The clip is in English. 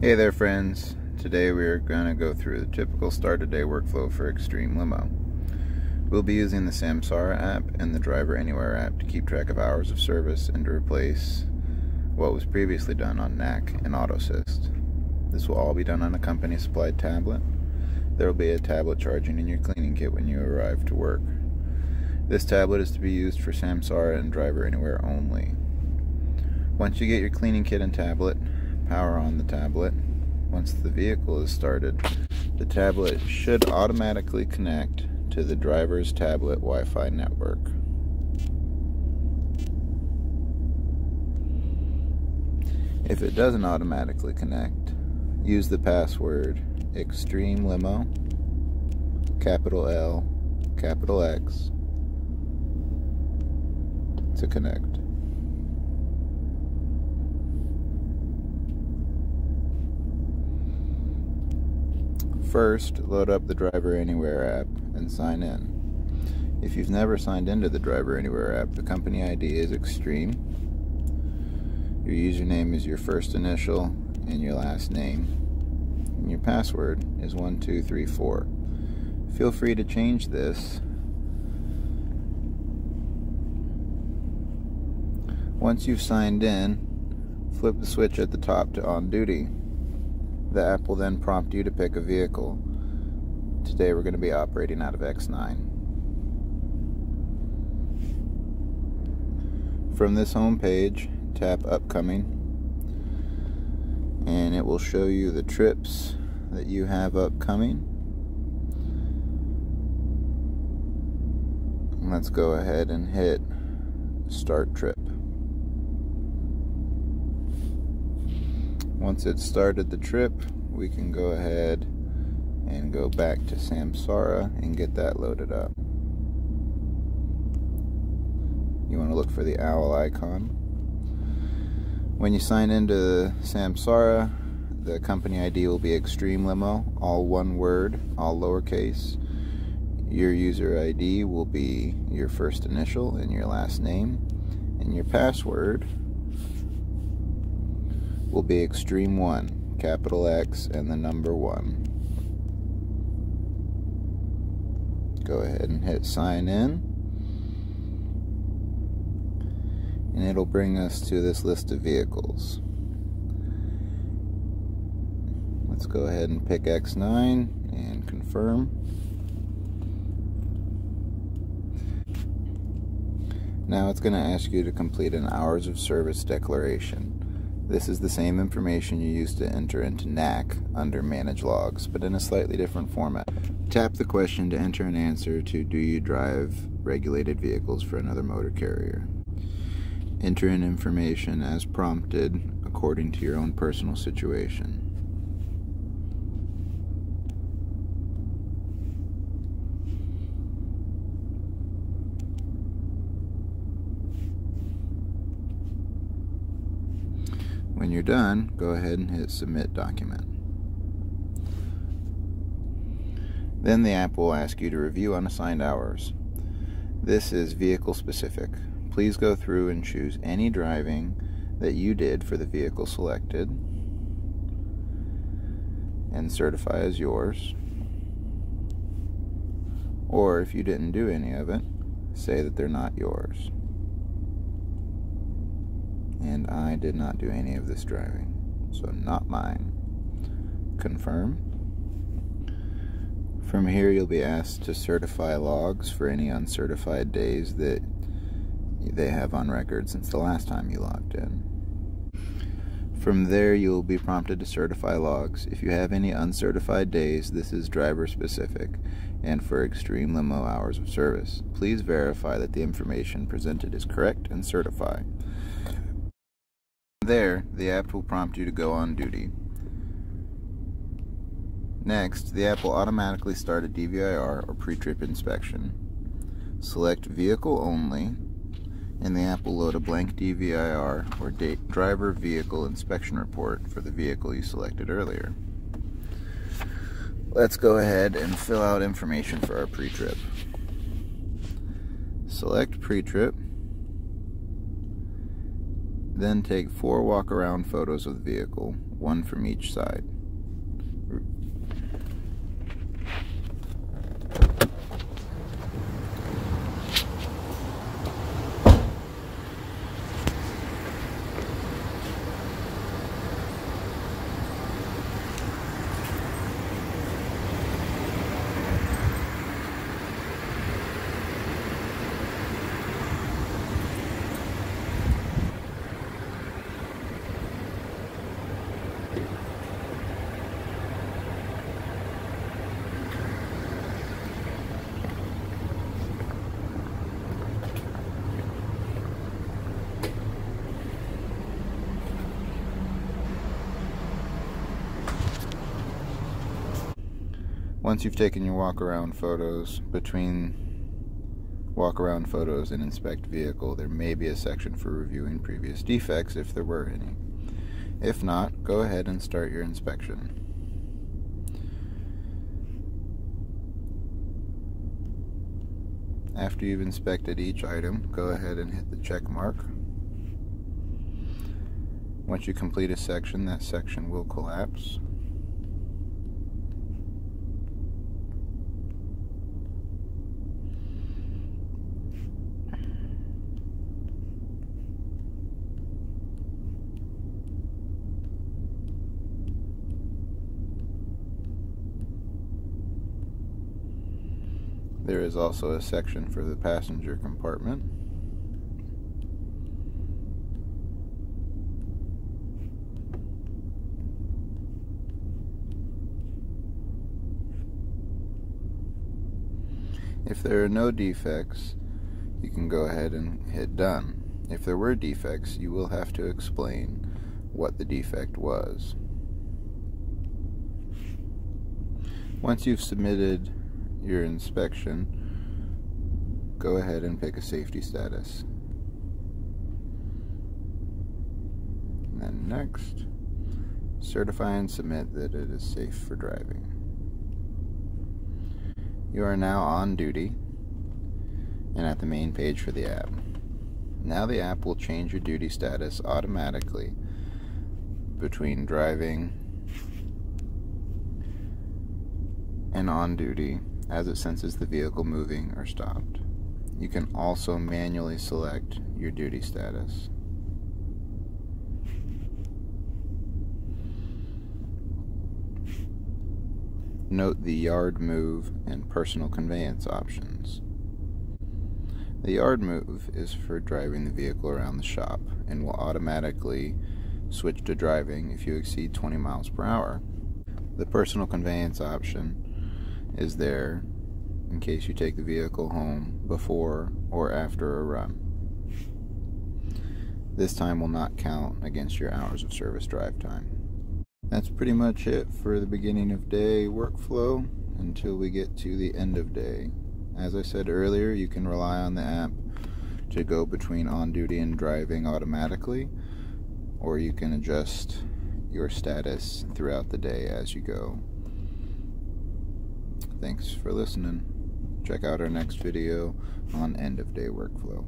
Hey there friends, today we are going to go through the typical start a day workflow for Xtreme Limo. We'll be using the Samsara app and the Driver Anywhere app to keep track of hours of service and to replace what was previously done on NAC and AutoSyst. This will all be done on a company supplied tablet. There will be a tablet charging in your cleaning kit when you arrive to work. This tablet is to be used for Samsara and Driver Anywhere only. Once you get your cleaning kit and tablet, power on the tablet. Once the vehicle is started, the tablet should automatically connect to the driver's tablet Wi-Fi network. If it doesn't automatically connect, use the password Xtreme Limo, capital L, capital X, to connect. First, load up the Driver Anywhere app and sign in. If you've never signed into the Driver Anywhere app, the company ID is Xtreme. Your username is your first initial and your last name. And your password is 1234. Feel free to change this. Once you've signed in, flip the switch at the top to on duty. The app will then prompt you to pick a vehicle. Today we're going to be operating out of X9. From this home page, tap Upcoming, and it will show you the trips that you have upcoming. Let's go ahead and hit Start Trip. Once it's started the trip, we can go ahead and go back to Samsara and get that loaded up. You want to look for the owl icon. When you sign into Samsara, the company ID will be Xtreme Limo, all one word, all lowercase. Your user ID will be your first initial and your last name, and your password will be Xtreme1, capital X and the number 1. Go ahead and hit sign in, and it'll bring us to this list of vehicles. Let's go ahead and pick X9 and confirm. Now it's going to ask you to complete an hours of service declaration. This is the same information you used to enter into NAC under Manage Logs, but in a slightly different format. Tap the question to enter an answer to do you drive regulated vehicles for another motor carrier. Enter in information as prompted according to your own personal situation. When you're done, go ahead and hit Submit Document. Then the app will ask you to review unassigned hours. This is vehicle specific. Please go through and choose any driving that you did for the vehicle selected and certify as yours. Or if you didn't do any of it, say that they're not yours. And I did not do any of this driving, so not mine. Confirm. From here you'll be asked to certify logs for any uncertified days that they have on record since the last time you logged in. From there you'll be prompted to certify logs. If you have any uncertified days, this is driver specific and for Xtreme Limo hours of service. Please verify that the information presented is correct and certify. There, the app will prompt you to go on duty. Next, the app will automatically start a DVIR or pre-trip inspection. Select Vehicle Only, and the app will load a blank DVIR or Driver Vehicle Inspection Report for the vehicle you selected earlier. Let's go ahead and fill out information for our pre-trip. Select pre-trip. Then take 4 walk-around photos of the vehicle, 1 from each side. Once you've taken your walk-around photos, between walk-around photos and inspect vehicle, there may be a section for reviewing previous defects if there were any. If not, go ahead and start your inspection. After you've inspected each item, go ahead and hit the check mark. Once you complete a section, that section will collapse. There is also a section for the passenger compartment. If there are no defects, you can go ahead and hit done. If there were defects, you will have to explain what the defect was. Once you've submitted your inspection, go ahead and pick a safety status. And then next, certify and submit that it is safe for driving. You are now on duty and at the main page for the app. Now the app will change your duty status automatically between driving and on duty as it senses the vehicle moving or stopped. You can also manually select your duty status. Note the yard move and personal conveyance options. The yard move is for driving the vehicle around the shop and will automatically switch to driving if you exceed 20 miles per hour. The personal conveyance option is there in case you take the vehicle home before or after a run. This time will not count against your hours of service drive time. That's pretty much it for the beginning of day workflow until we get to the end of day. As I said earlier, you can rely on the app to go between on duty and driving automatically, or you can adjust your status throughout the day as you go. Thanks for listening. Check out our next video on end of day workflow.